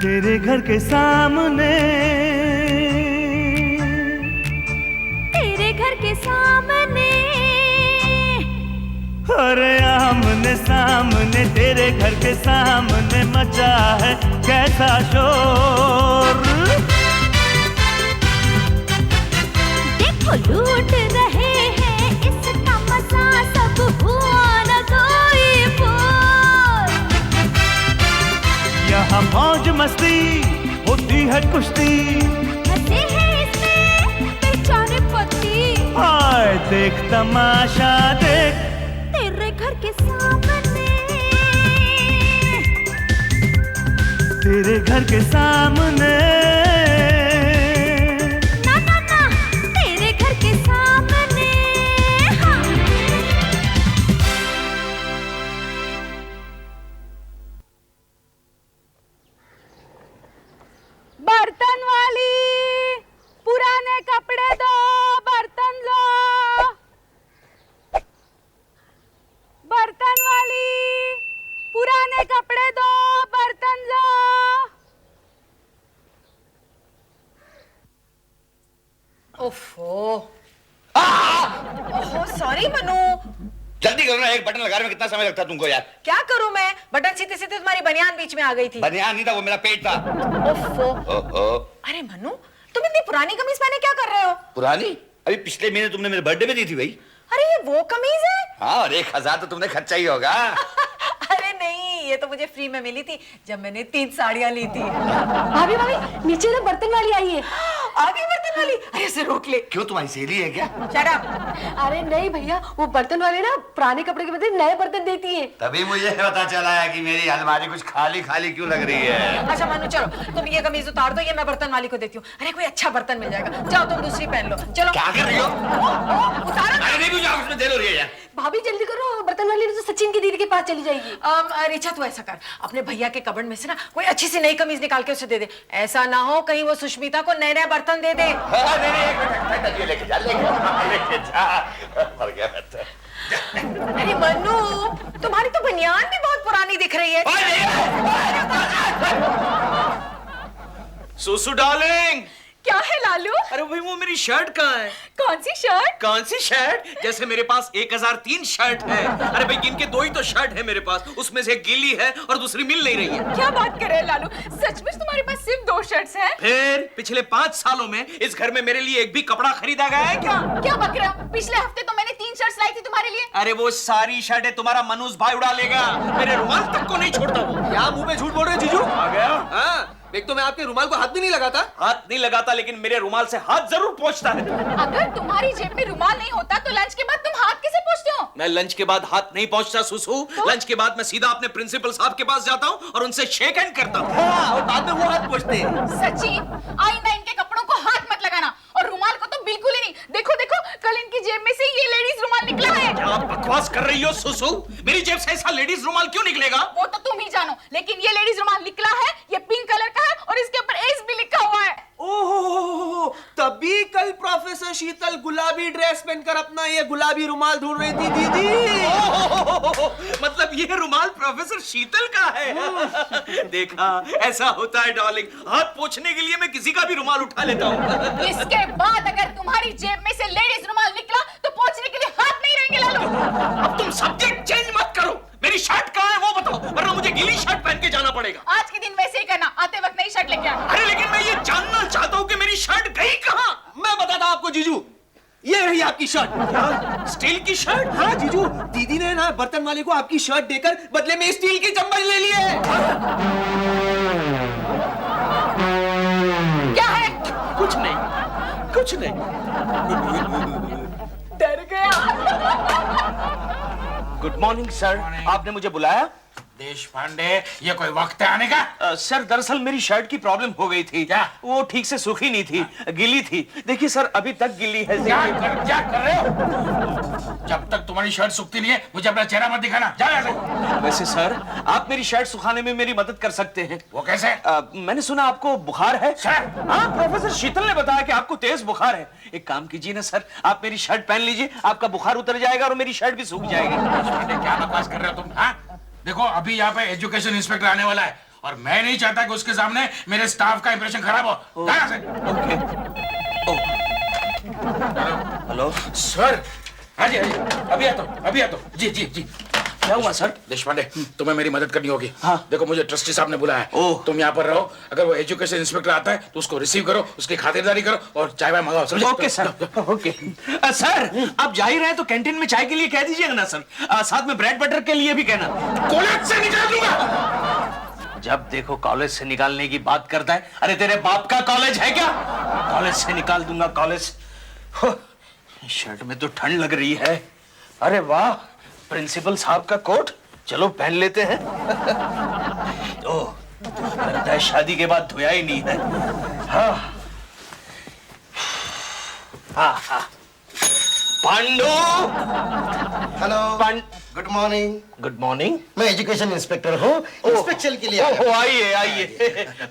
तेरे घर के सामने, तेरे घर के सामने, अरे आमने सामने तेरे घर के सामने मचा है कैसा शोर। देखो लूट रहे हैं इसका मजा, सब हुआ न कोई बोल। यहाँ मौज मस्ती होती है कुश्ती, हंसे हैं इसमें बेचारे पति। हाय देख तमाशा देख तेरे घर के सामने, तेरे घर के सामने, ना ना ना तेरे घर के सामने। हाँ। बर्तन वाली, पुराने कपड़े दो, बर्तन लो। बर्तन वाली, पुराने कपड़े दो, बर्तन लो। ओफो, ओहो सॉरी मनु। जल्दी करो ना, एक बटन लगाने में कितना समय लगता है तुमको यार। क्या करूं मैं, बटन सीधे सीधे तुम्हारी बनियान बीच में आ गई थी। बनियान नहीं था वो, मेरा पेट था। ओफो। ओहो। अरे मनु, तुम इतनी पुरानी कमीज पहने क्या कर रहे हो? पुरानी? अभी पिछले महीने तुमने मेरे बर्थडे में दी थी भाई। अरे ये वो कमीज है? हाँ, और 1000 तो तुमने खर्चा ही होगा। अरे नहीं, ये तो मुझे फ्री में मिली थी जब मैंने 3 साड़ियां ली थी। भाभी भाभी नीचे ना बर्तन वाली आई है। आगे बर्तन वाली, अरे इसे रोक ले। क्यों, तुम्हारी सहेली है क्या? Shut up. अरे नहीं भैया, वो बर्तन वाले ना पुराने कपड़े के बदले नए बर्तन देती है। तभी मुझे पता चला है कि मेरी अलमारी कुछ खाली खाली क्यों लग रही है। अच्छा मनु चलो, तुम ये कमीज उतार दो, ये मैं बर्तन वाली को देती हूँ। अरे कोई अच्छा बर्तन मिल जाएगा, जाओ तुम दूसरी पहन लो। चलो। क्या कर रही हो? उतारो। अरे नहीं, जाओ, उसमें देर हो रही है यार। भाभी जल्दी करो, बर्तन वाली तो सचिन की दीदी के पास चली जाएगी। रिचा तू ऐसा कर, अपने भैया के कबर्ड में से ना कोई अच्छी सी नई कमीज निकाल के उसे दे दे। ऐसा ना हो कहीं वो सुष्मिता को नए नए बर्तन दे दे। नहीं, एक मिनट, ये लेके जा, लेके जा। मर गया मैं तो। अरे मनु, तुम्हारी तो बनियान भी बहुत पुरानी दिख रही है। सुसु डार्लिंग। क्या है लालू? अरे भाई वो मेरी शर्ट कहाँ है? कौन सी शर्ट? कौन सी शर्ट? जैसे मेरे पास 1003 शर्ट है। अरे भाई गिन के 2 ही तो शर्ट है मेरे पास, उसमें से एक गीली है और दूसरी मिल नहीं रही है। क्या बात कर रहे हैं लालू, सचमुच तुम्हारे पास सिर्फ 2 शर्ट्स हैं? फिर पिछले 5 सालों में इस घर में मेरे लिए एक भी कपड़ा खरीदा गया है क्या? क्या बक रहे हो? पिछले हफ्ते तो मैंने 3 शर्ट्स लाई थी तुम्हारे लिए। अरे वो सारी शर्टें तुम्हारा मनोज भाई उड़ा लेगा, मेरे रुमाल तक को नहीं छोड़ता वो। क्या मुंह पे झूठ बोल रहे हो जीजू? आ गया? हाँ, एक तो मैं आपके रुमाल को हाथ भी नहीं लगाता। हाथ नहीं लगाता, लेकिन मेरे रुमाल से हाथ जरूर पहुंचता है। अगर तुम्हारी जेब में रुमाल नहीं होता तो लंच के बाद तुम हाथ कैसे पोंछते हो? मैं लंच के बाद हाथ नहीं पहुंचता सुसु। लंच के बाद मैं सीधा अपने प्रिंसिपल साहब के पास जाता हूं और उनसे शेक हैंड करता हूं। हाँ, और बाद में वो हाथ पहुंचते हैं। सचिन, आइंदा इनके कपड़ों को हाथ मत लगाना, और रुमाल को तो बिल्कुल ही नहीं। देखो देखो, कल इनकी जेब में से ये लेडीज रुमाल निकला है। क्या आप बकवास कर रही हो सुसु? मेरी जेब से ऐसा लेडीज रुमाल क्यों निकलेगा? वो तो तुम ही जानो, लेकिन ये लेडीज रुमाल निकला है, ये पिंक कलर का है और इसके ऊपर एस भी लिखा हुआ है। ओहो, तभी कल प्रोफेसर शीतल गुलाबी ड्रेस पहनकर अपना ये गुलाबी रुमाल ढूंढ रही थी दीदी। मतलब ये रुमाल प्रोफेसर शीतल का है? देखा, ऐसा होता है डार्लिंग, हाथ पोंछने के लिए मैं किसी का भी रुमाल उठा लेता हूँ। इसके बाद अगर तुम्हारी जेब में से लेडीज रुमाल निकला तो पोंछने के लिए हाथ नहीं रहेंगे लालू। अब तुम सब्जेक्ट चेंज मत करो। मेरी शर्ट कहाँ है वो बताओ, वरना मुझे गीली शर्ट पहन के जाना पड़ेगा। आज के दिन वैसे ही करना, आते वक्त नई शर्ट लेके आना। अरे लेकिन मैं ये जानना चाहता हूँ कि मेरी शर्ट गई कहाँ? मैं बताता आपको जीजू, ये रही आपकी शर्ट। क्या? स्टील की शर्ट? हाँ जीजू, दीदी ने ना बर्तन वाले को आपकी शर्ट देकर बदले में स्टील की चम्मच ले ली है। क्या है? कुछ नहीं, कुछ नहीं। डर गया। गुड मॉर्निंग सर, आपने मुझे बुलाया? देश पांडे, ये कोई वक्त है आने का? सर दरअसल मेरी शर्ट की प्रॉब्लम हो गई थी। क्या? वो ठीक से सूखी नहीं थी, गीली थी। देखिए सर, अभी तक गीली है। क्या कर रहे हो? जब तक तुम्हारी शर्ट सूखती नहीं है मुझे अपना चेहरा मत दिखाना। जा यहाँ से। वैसे सर, आप मेरी शर्ट सुखाने में मेरी मदद कर सकते हैं। वो कैसे? मैंने सुना आपको बुखार है। सर? हाँ, प्रोफेसर शीतल ने बताया कि आपको तेज बुखार है। एक काम कीजिए ना सर, आप मेरी शर्ट पहन लीजिए, आपका बुखार उतर जाएगा और मेरी शर्ट भी सूख जाएगी। देश पांडे, क्या बकवास कर रहे हो तुम? हाँ, देखो अभी यहाँ पे एजुकेशन इंस्पेक्टर आने वाला है और मैं नहीं चाहता कि उसके सामने मेरे स्टाफ का इंप्रेशन खराब हो। यहाँ से। Hello sir. हाँ जी, अभी आता हूँ। जी जी जी। क्या हुआ सर? देशपांडे, तुम्हें मेरी मदद करनी होगी। हाँ। देखो, मुझे ट्रस्टी साहब ने बुलाया है। ओह। तुम यहाँ पर रहो। अगर वो एजुकेशन इंस्पेक्टर आता है तो उसको रिसीव करो, उसकी खातिरदारी करो और चाय वाय मंगाओ, समझे? Okay sir, okay. सर, आप जा ही रहे हैं तो कैंटीन में चाय के लिए कह दीजिएगा ना सर। साथ में ब्रेड बटर के लिए भी कहना। कॉलेज से निकाल दूंगा। जब देखो कॉलेज से निकालने की बात करता है। अरे तेरे बाप का कॉलेज है क्या? कॉलेज से निकाल दूंगा कॉलेज। शर्ट में तो ठंड लग रही है। अरे वाह, प्रिंसिपल साहब का कोट, चलो पहन लेते हैं। ओह, लगता है शादी के बाद धोया ही नहीं है। हाँ हाँ हाँ। Pandu. Hello, good morning. Good morning. मैं एजुकेशन इंस्पेक्टर हूँ, इंस्पेक्शन के लिए आया हूँ। आइए आइए,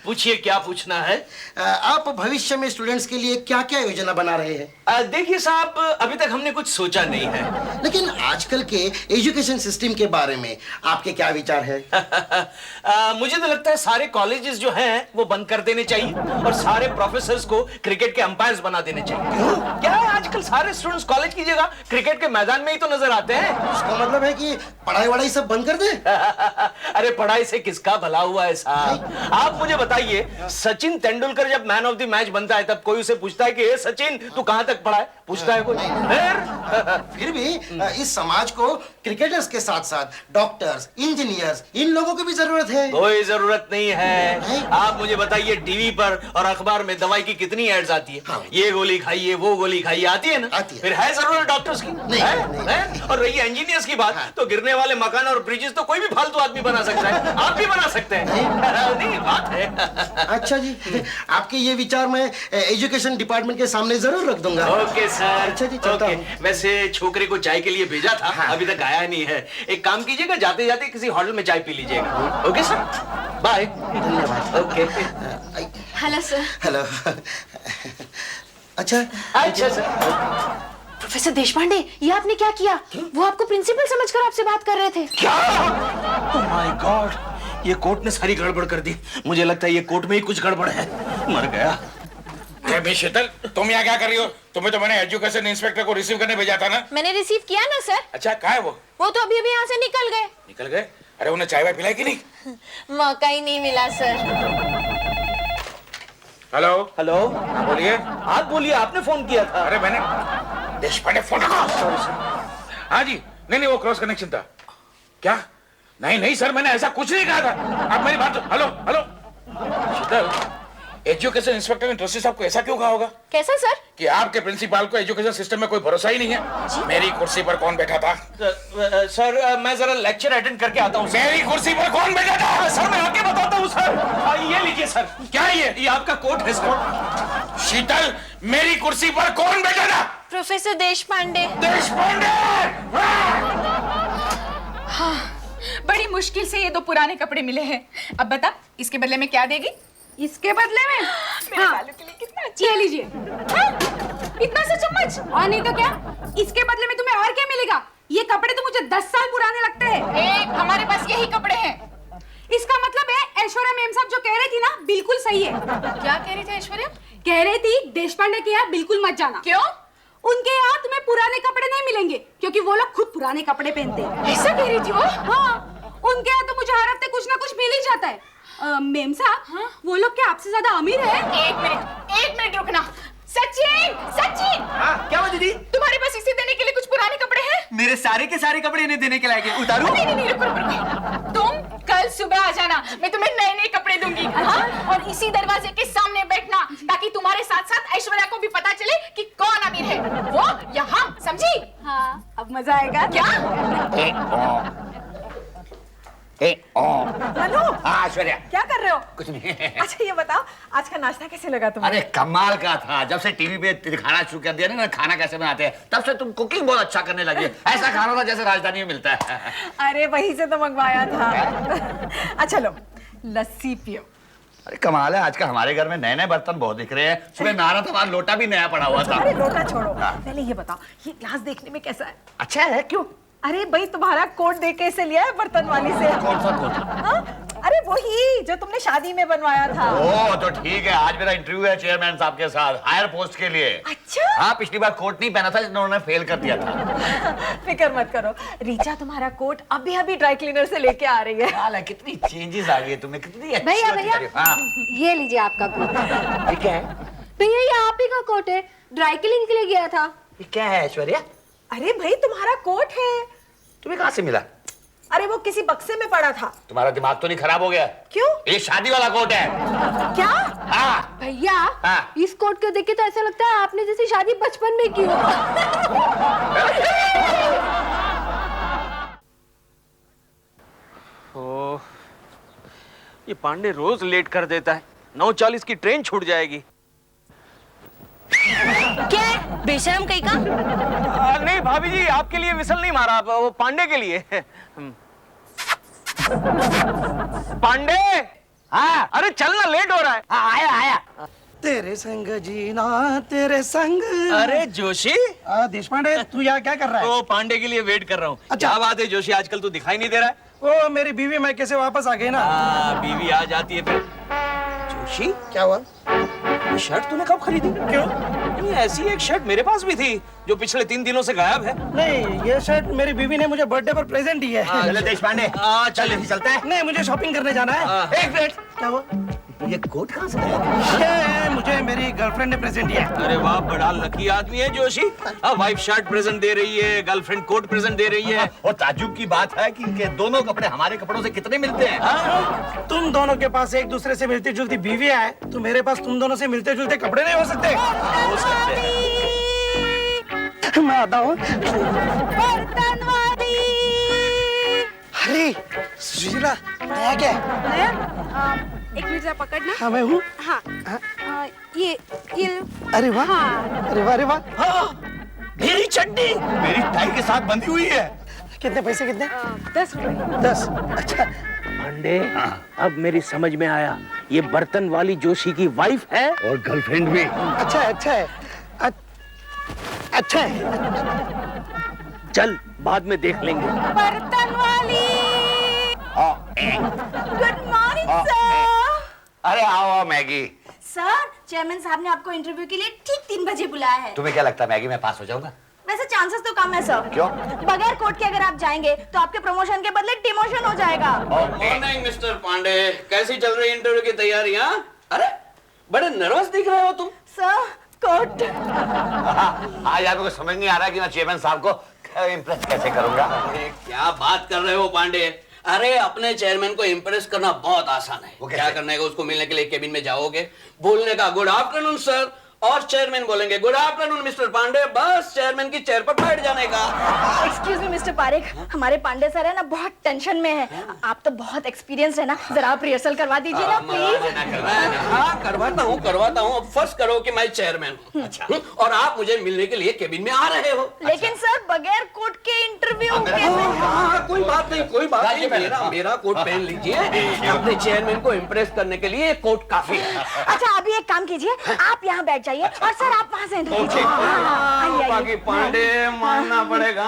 पूछिए क्या पूछना है। आप भविष्य में स्टूडेंट्स के लिए क्या क्या योजना बना रहे हैं? देखिए साहब, अभी तक हमने कुछ सोचा नहीं है। लेकिन आजकल के एजुकेशन सिस्टम के बारे में आपके क्या विचार है? मुझे तो लगता है सारे कॉलेजेस जो हैं वो बंद कर देने चाहिए और सारे प्रोफेसर्स को क्रिकेट के अंपायर्स बना देने चाहिए। क्या है, आजकल सारे स्टूडेंट्स कॉलेज की जगह क्रिकेट के मैदान में ही तो नजर आते हैं। उसका मतलब है कि पढ़ाई वढ़ाई सब बंद कर दे? अरे पढ़ाई से किसका भला हुआ है साहब? आप मुझे बताइए, सचिन तेंदुलकर जब मैन ऑफ द मैच बनता है तब कोई उसे पूछता है कि ए सचिन तू कहां तक पढ़ा है? पूछता है कोई? फिर भी इस समाज को क्रिकेटर्स के साथ साथ डॉक्टर्स, इंजीनियर्स, इन लोगों की भी जरूरत है। कोई जरूरत नहीं है। आप मुझे बताइए, टीवी पर और अखबार में दवाई की कितनी एड्स आती है? हाँ। ये गोली खाइए, वो गोली खाइए, आती है ना? आती है। फिर है जरूरत डॉक्टर्स की? नहीं, है? नहीं, है? नहीं। और रही इंजीनियर्स की बात, तो गिरने वाले मकान और ब्रिजेस तो कोई भी फालतू आदमी बना सकता है। आप भी बना सकते हैं। नहीं, बात है। अच्छा जी, आपके ये विचार मैं एजुकेशन डिपार्टमेंट के सामने जरूर रख दूंगा। Okay sir. अच्छा जी, चलता ओके। हूँ। वैसे छोकरे को चाय के लिए भेजा था, हाँ। अभी तक आया नहीं है। एक काम कीजिएगा, जाते जाते किसी होटल में चाय पी लीजिएगा। Okay sir, bye. धन्यवाद। ओके। Hello sir. हेलो। अच्छा सर। प्रोफेसर देशपांडे, ये आपने क्या किया? वो आपको प्रिंसिपल समझकर आपसे बात कर रहे थे। क्या? ओह माय गॉड, ये कोर्ट ने सारी गड़बड़ कर दी। मुझे लगता है ये कोर्ट में ही कुछ गड़बड़ है। मर गया। मिस शीतल, तुम यहाँ क्या कर रही हो? तुम्हें तो मैंने एजुकेशन इंस्पेक्टर को रिसीव करने भेजा था ना? मैंने रिसीव किया ना सर। अच्छा, कहाँ है वो? तो अभी अभी यहाँ से निकल गए। निकल गए? अरे उन्हें चाय वाय पिलाई कि नहीं? मौका ही नहीं मिला सर। हेलो। हेलो। हाँ, बोलिए। आप बोलिए, आपने फोन किया था। अरे मैंने देशपांडे फोन। Sorry sir. हाँ जी, नहीं वो क्रॉस कनेक्शन था। क्या? नहीं सर, मैंने ऐसा कुछ नहीं कहा था। आप मेरी बात। हेलो हेलो शीतल, एजुकेशन इंस्पेक्टर ने ट्रस्टी साहब को ऐसा क्यों कहा होगा? कैसा सर? कि आपके प्रिंसिपल को एजुकेशन सिस्टम में कोई भरोसा ही नहीं है। मेरी कुर्सी पर कौन बैठा था? सर, मैं जरा लेक्चर अटेंड करके आता हूँ। मेरी कुर्सी पर कौन बैठा था? सर, मैं आके बताता हूँ सर। ये लीजिए सर। क्या है ये आपका कोट है सर। शीतल, मेरी कुर्सी पर कौन बैठा था? प्रोफेसर देशपांडे। देशपांडे। हाँ, बड़ी मुश्किल से ये दो पुराने कपड़े मिले हैं। अब बता, इसके बदले में क्या देगी? इसके बदले में मेरे बालों के लिए कितना अच्छा। ये लीजिए। इतना सा चम्मच? और नहीं तो क्या, इसके बदले में तुम्हें और क्या मिलेगा? ये कपड़े तो मुझे 10 साल पुराने लगते हैं। हमारे पास यही कपड़े हैं। इसका मतलब है ऐश्वर्या मैम साहब जो कह रही थी ना, बिल्कुल सही है। क्या कह रही थी ऐश्वर्या? कह रही थी देशपांडे के यहाँ बिल्कुल मत जाना। क्यों? उनके यहाँ तुम्हें पुराने कपड़े नहीं मिलेंगे, क्योंकि वो लोग खुद पुराने कपड़े पहनते हैं। ऐसा कह रही थी वो? हाँ, उनके यहाँ तो मुझे हर हफ्ते कुछ ना कुछ मिल ही जाता है। मेम साहब, वो लोग क्या आपसे ज्यादा अमीर है? एक मिनट रुकना। सचिन! हाँ, क्या हुआ दीदी? तुम्हारे पास इसे देने के लिए कुछ पुराने कपड़े हैं? मेरे सारे के सारे कपड़े इन्हें देने के लायक हैं। उतारूं? नहीं, रुको। तुम कल सुबह आ जाना, मैं तुम्हें नए कपड़े दूंगी। हाँ? और इसी दरवाजे के सामने बैठना, ताकि तुम्हारे साथ साथ ऐश्वर्या को भी पता चले कि कौन अमीर है, वो या हम, समझी? हाँ, अब मजा आएगा। क्या? मनु। हाँ ऐश्वर्या। क्या कर रहे हो? कुछ नहीं। अच्छा ये बताओ, आज का नाश्ता कैसे लगा तुम्हें? अरे कमाल का था। जब से टीवी पे दिखाना शुरू कर दिया ना खाना कैसे बनाते हैं, तब से तुम कुकिंग बहुत अच्छा करने लगी। ऐसा खाना था जैसे राजधानी में मिलता है। अरे वहीं से तो मंगवाया था। अच्छा लो, लस्सी पियो। अरे कमाल है, आजकल हमारे घर में नए नए बर्तन बहुत दिख रहे हैं। सुबह नहा था, वहां लोटा भी नया पड़ा हुआ था। अरे लोटा छोड़ो, पहले ये बताओ, ये ग्लास देखने में कैसा है? अच्छा है, क्यों? अरे भाई तुम्हारा कोट दे के इसे लिया है बर्तन वाली से। कौन सा कोट? हाँ? अरे वही जो तुमने शादी में बनवाया था। ओह तो ठीक है, आज मेरा इंटरव्यू है चेयरमैन साहब के साथ हायर पोस्ट के लिए। अच्छा। हाँ, पिछली बार कोट नहीं पहना था, इन्होंने फेल कर दिया था। फिक्र मत करो, रीचा तुम्हारा कोट अभी अभी ड्राई क्लीनर से लेके आ रही है। हाल है, कितनी चेंजेस आ गई है तुम्हें, कितनी अच्छी भैया लगती भैया है। हाँ। ये लीजिए आपका कोट। ये क्या है? भैया ये आप ही का कोट है, ड्राई क्लीनिंग के लिए गया था। ये क्या है ऐश्वर्या? अरे भाई तुम्हारा कोट है। तुम्हें कहाँ से मिला? अरे वो किसी बक्से में पड़ा था। तुम्हारा दिमाग तो नहीं खराब हो गया? क्यों? ये शादी वाला कोट है। क्या? हाँ। भैया हाँ। इस कोट को देख के तो ऐसा लगता है आपने जैसी शादी बचपन में की हो। ओह, ये पांडे रोज लेट कर देता है। 9:40 की ट्रेन छूट जाएगी। क्या है? बेशरम कहीं का? नहीं भाभी जी, आपके लिए विसल नहीं मारा, वो पांडे के लिए। पांडे, हाँ अरे चल ना, लेट हो रहा है। हाँ, आया आया। तेरे संग जीना तेरे संग। अरे जोशी, देशपांडे तू यहाँ क्या कर रहा है? तो पांडे के लिए वेट कर रहा हूँ। अच्छा। क्या बात है जोशी, आजकल तू दिखाई नहीं दे रहा है? वो मेरी बीवी मैके से वापस आ गई ना। बीवी आ जाती है फिर। जोशी, क्या हुआ? ये शर्ट तूने कब खरीदी? क्यों? नहीं, ऐसी एक शर्ट मेरे पास भी थी जो पिछले 3 दिनों से गायब है। नहीं, ये शर्ट मेरी बीवी ने मुझे बर्थडे पर प्रेजेंट दी है। चले देशपांडे, चल चलता है। नहीं, मुझे शॉपिंग करने जाना है। एक मिनट, क्या हुआ? ये कोट कहाँ से लाया? ये मुझे मेरी गर्लफ्रेंड ने प्रेजेंट दिया। अरे वाह, बड़ा लकी आदमी है जोशी। वाइफ शर्ट प्रेजेंट दे रही है, गर्लफ्रेंड कोट प्रेजेंट दे रही है। और ताज्जुब की बात है कि दोनों कपड़े हमारे कपड़ों से कितने मिलते हैं। तुम दोनों के पास एक दूसरे से मिलती जुलती बीवी है, तो मेरे पास तुम दोनों से मिलते जुलते कपड़े नहीं हो सकते। हो सकते हैं। मैं आता हूँ। बर्तन वाली। अरे सुशीला, नया क्या है? एक मिनट जरा पकड़ना। हाँ, मैं हूँ। हाँ, ये अरे वाह, हाँ। अरे वाह, अरे वाह। मेरी चड्डी मेरी टाई के साथ बंधी हुई है। कितने पैसे? कितने? 10 रुपए। 10। अच्छा। पांडे, अब मेरी समझ में आया, ये बर्तन वाली जोशी की वाइफ है और गर्लफ्रेंड भी। अच्छा है, अच्छा है, अच्छा है। चल बाद में देख लेंगे। बर्तन वाली। Good morning sir. अरे आओ मैगी। सर, चेयरमैन साहब ने आपको इंटरव्यू के लिए ठीक 3 बजे बुलाया है। तुम्हें क्या लगता है मैगी मैं पास हो जाऊंगा? वैसे चांसेस तो कम है सर। क्यों? बगैर कोट के अगर आप जाएंगे तो आपके प्रमोशन के बदले डिमोशन हो जाएगा। मॉर्निंग मिस्टर पांडे, कैसी चल रही इंटरव्यू की तैयारियां? अरे बड़े नर्वस दिख रहे हो तुम। Sir, coat. आज आपको समझ नहीं आ रहा कि मैं चेयरमैन साहब को इम्प्रेस कैसे करूंगा। अरे क्या बात कर रहे हो पांडे? अरे अपने चेयरमैन को इम्प्रेस करना बहुत आसान है। वो क्या कैसे? करना है, उसको मिलने के लिए केबिन में जाओगे, बोलने का गुड आफ्टरनून सर, और चेयरमैन बोलेंगे गुड आफ्टरनून मिस्टर पांडे, बस चेयरमैन की चेयर पर बैठ जाने का। एक्सक्यूज मी मिस्टर पारेख, हमारे पांडे सर है ना बहुत टेंशन में है। आप तो बहुत एक्सपीरियंस है ना, जरा आप रिहर्सल करवा दीजिए ना प्लीज। हाँ करवाता हूँ। अब फर्स्ट करो कि मैं चेयरमैन हूँ। अच्छा। और आप मुझे मिलने के लिए केबिन में आ रहे हो। लेकिन सर बगैर कोट के इंटरव्यू कैसे? कोई बात नहीं, मेरा कोट पहन लीजिए। अपने चेयरमैन को इम्प्रेस करने के लिए कोट काफी है। अच्छा अभी एक काम कीजिए, आप यहाँ बैठ जाइए और सर आप वहाँ से बाकी पांडे मानना पड़ेगा,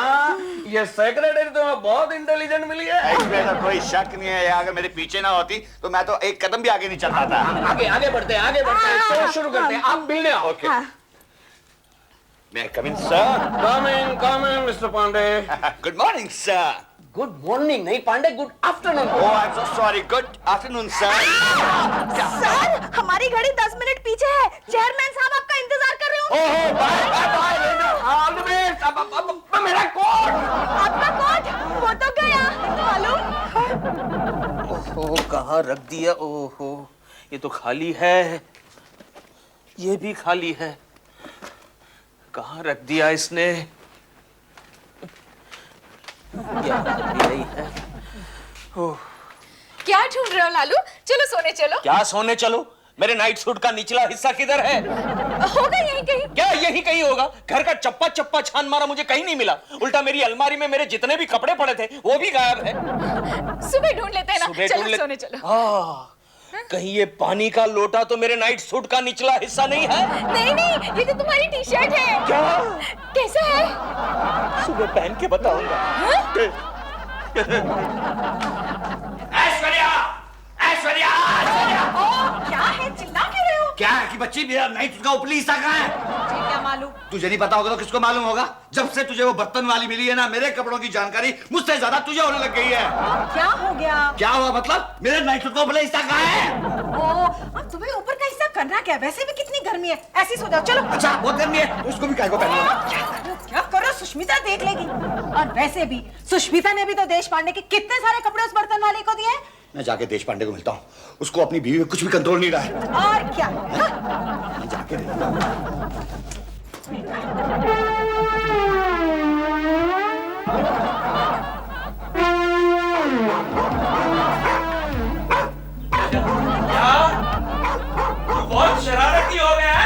ये सेक्रेटरी तो बहुत इंटेलिजेंट मिली है। इसमें तो कोई शक नहीं है, अगर मेरे पीछे ना होती तो मैं तो एक कदम भी आगे नहीं चल पाता। आगे बढ़ते हैं तो शुरू करते हैं। आप मिलने आओ। मैं come in sir. Come in mister Pandey. Good morning sir. Good morning नहीं Pandey, good afternoon. Oh I am so sorry, good afternoon sir. Sir हमारी घड़ी 10 मिनट पीछे है, चेयरमैन साहब आपका इंतजार कर रहे हो। ओह बाय, ऑल द बेस्ट। अब मेरा कोट। आपका कोट वो तो गया मालूम। ओहो, कहाँ रख दिया? ओहो, ये तो खाली है, ये भी खाली है। कहाँ रख दिया इसने? यही है। ओह, क्या ढूंढ रहे हो लालू? चलो सोने चलो। क्या सोने चलो? मेरे नाइट सूट का निचला हिस्सा किधर है? होगा यहीं कहीं। क्या यही कहीं होगा? घर का चप्पा चप्पा छान मारा, मुझे कहीं नहीं मिला। उल्टा मेरी अलमारी में मेरे जितने भी कपड़े पड़े थे वो भी गायब है। सुबह ढूंढ लेते हैं ना। सुबह चलो ढूंढ ले- सोने चलो। कहीं ये पानी का लोटा तो मेरे नाइट सूट का निचला हिस्सा नहीं है? नहीं नहीं, ये तो तुम्हारी टी शर्ट है। क्या? कैसा है? सुबह पहन के बताऊंगा। ऐश्वर्या, ऐश्वर्या, क्या है, चिल्ला क्यों रहे हो? क्या है कि बच्ची, मेरा नाइट सूट का ऊपरी हिस्सा कहाँ है? मुझे क्या मालूम? तुझे नहीं पता होगा तो किसको मालूम होगा? जब से तुझे वो बर्तन वाली मिली है ना, मेरे कपड़ों की जानकारी मुझसे ज्यादा तुझे होने लग गई है। क्या हो गया? क्या हुआ मतलब? मेरे नाइट सूट का ऊपरी हिस्सा कहाँ है? अब तुम्हें ऊपर का हिस्सा करना क्या? वैसे भी कितनी गर्मी है, ऐसी सो जाओ। चलो। अच्छा, बहुत गर्मी है, तो उसको भी काहे को पहनना? क्या करो, सुष्मिता देख लेगी। और वैसे भी सुष्मिता ने भी तो देश पांडे के कितने सारे कपड़े उस बर्तन वाले को दिए। मैं जाके देश पांडे को मिलता हूँ, उसको अपनी बीवी में कुछ भी कंट्रोल नहीं रहा है। और क्या? मैं जाके मिलता हूँ। बहुत शरारती हो गया है।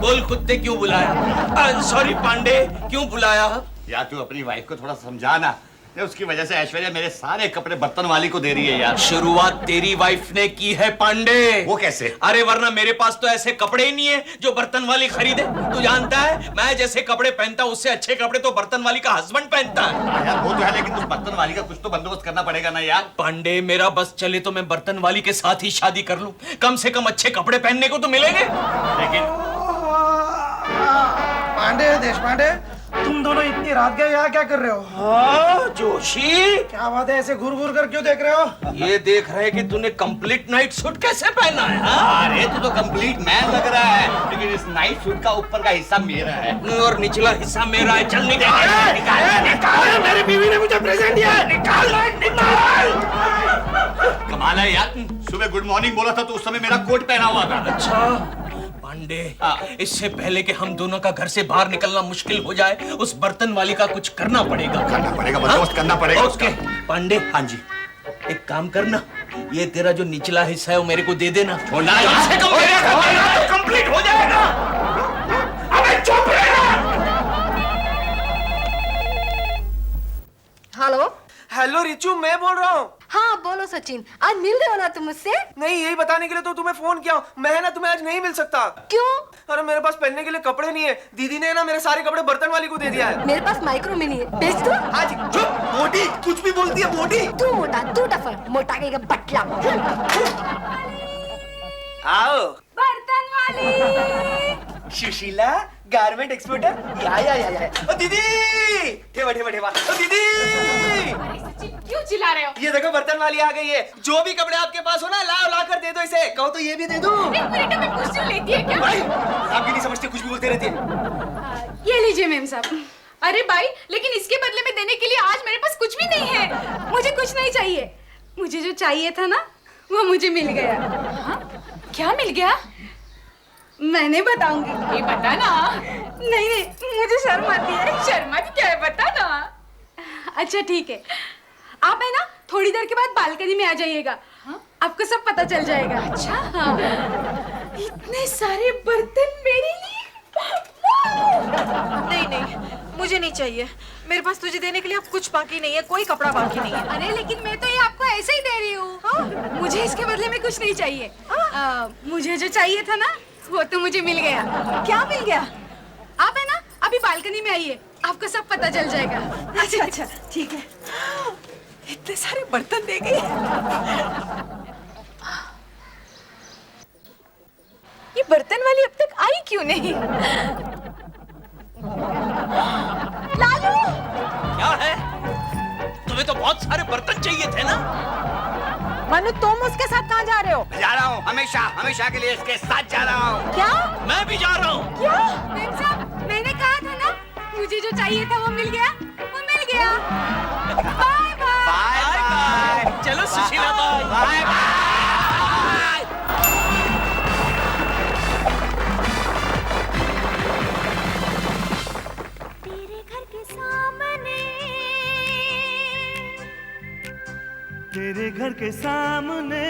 बोल, कुत्ते क्यों बुलाया? सॉरी पांडे, क्यों बुलाया? यार तू अपनी वाइफ को थोड़ा समझा ना, उसकी वजह से ऐश्वर्या मेरे सारे कपड़े बर्तन वाली को दे रही है यार। शुरुआत तेरी वाइफ ने की है पांडे। वो कैसे? अरे वरना मेरे पास तो ऐसे कपड़े ही नहीं है जो बर्तन वाली खरीदे। तू जानता है, मैं जैसे कपड़े पहनता हूं उससे अच्छे कपड़े तो बर्तन वाली का हस्बैंड पहनता है। यार वो तो है, लेकिन उस बर्तन वाली का कुछ तो बंदोबस्त करना पड़ेगा ना यार। पांडे, मेरा बस चले तो मैं बर्तन वाली के साथ ही शादी कर लूं, कम से कम अच्छे कपड़े पहनने को तो मिलेंगे। लेकिन पांडे, देश पांडे, तुम दोनों इतनी रात गए यहाँ क्या कर रहे हो? हाँ जोशी, क्या बात है, ऐसे घूर घूर कर क्यों देख रहे हो? ये देख रहे कि तूने कंप्लीट नाइट सूट कैसे पहना है। हाँ? अरे तू तो कंप्लीट मैन लग रहा है, लेकिन इस नाइट सूट का ऊपर का हिस्सा मेरा है और निचला हिस्सा मेरा है। चल निकाल, निकाल, मेरी बीवी ने मुझे प्रेजेंट दिया है, निकाल, निकाल। कमाल है यार, सुबह गुड मॉर्निंग बोला था तो उस समय मेरा कोट पहना हुआ था। अच्छा पांडे, इससे पहले कि हम दोनों का घर से बाहर निकलना मुश्किल हो जाए, उस बर्तन वाली का कुछ करना पड़ेगा। बंदोबस्त करना पड़ेगा। ओके पांडे। हाँ जी, एक काम करना, ये तेरा जो निचला हिस्सा है वो मेरे को दे देना। कंप्लीट हो जाएगा। अबे चुप रहना। हेलो हेलो रिचू, मैं बोल रहा हूँ। हाँ बोलो सचिन, आज मिल रहे हो ना तुम मुझसे? नहीं, यही बताने के लिए तो तुम्हें फोन किया। मैं ना तुम्हें आज नहीं मिल सकता। क्यों? अरे मेरे पास पहनने के लिए कपड़े नहीं है। दीदी ने ना मेरे सारे कपड़े बर्तन वाली को दे दिया है। मेरे पास माइक्रो मिनी है, बेच दो। आज चुप मोटी, कुछ भी बोलती है मोटी। तू मोटा, तू टफर, मोटा के बटला। आओ बर्तन वाली। सुशीला गारमेंट एक्सपोर्टर, या। ओ दीदी, ठेवा ठेवा ठेवा। ओ दीदी, अरे सचिन, क्यों चिल्ला रहे हो? ये देखो बर्तन वाली आ गई है। जो भी कपड़े आपके पास हो ना, लाओ, ला कर दे दो इसे। कहो तो ये भी दे दूं। एक मिनट में क्वेश्चन लेती है क्या? भाई आप भी नहीं समझते, कुछ भी बोलते रहती है। ये लीजिए मेम साहब। अरे भाई, लेकिन इसके बदले में देने के लिए आज मेरे पास कुछ भी नहीं है। मुझे कुछ नहीं चाहिए। मुझे जो चाहिए था ना, वो मुझे मिल गया। हाँ? क्या मिल गया? मैंने बताऊंगी। ये बता ना। नहीं नहीं, मुझे शर्म आती है। शर्म आती क्या है, बता ना। अच्छा ठीक है, आप है ना थोड़ी देर के बाद बालकनी में आ जाइएगा। हाँ? आपको सब पता चल जाएगा। अच्छा हाँ। इतने सारे बर्तन मेरे लिए। नहीं नहीं, मुझे नहीं चाहिए। मेरे पास तुझे देने के लिए अब कुछ बाकी नहीं है, कोई कपड़ा बाकी नहीं है। अरे लेकिन मैं तो ये आपको ऐसे ही दे रही हूँ। मुझे इसके बदले में कुछ नहीं चाहिए। मुझे जो चाहिए था ना, वो तो मुझे मिल गया। क्या मिल गया? आप है ना अभी बालकनी में आइए, आपको सब पता चल जाएगा। अच्छा अच्छा ठीक है। इतने सारे बर्तन दे गई। ये बर्तन वाली अब तक आई क्यों नहीं? लालू, क्या है? तुम्हें तो बहुत सारे बर्तन चाहिए थे ना? मनु, तुम उसके साथ कहाँ जा रहे हो? जा रहा हूँ, हमेशा हमेशा के लिए इसके साथ जा रहा हूँ। क्या? मैं भी जा रहा हूँ। क्या? मेम साहब, मैंने कहा था ना, मुझे जो चाहिए था वो मिल गया। वो मिल गया। Bye bye. Bye bye. चलो सुशीला बाय। Bye bye. तेरे घर के सामने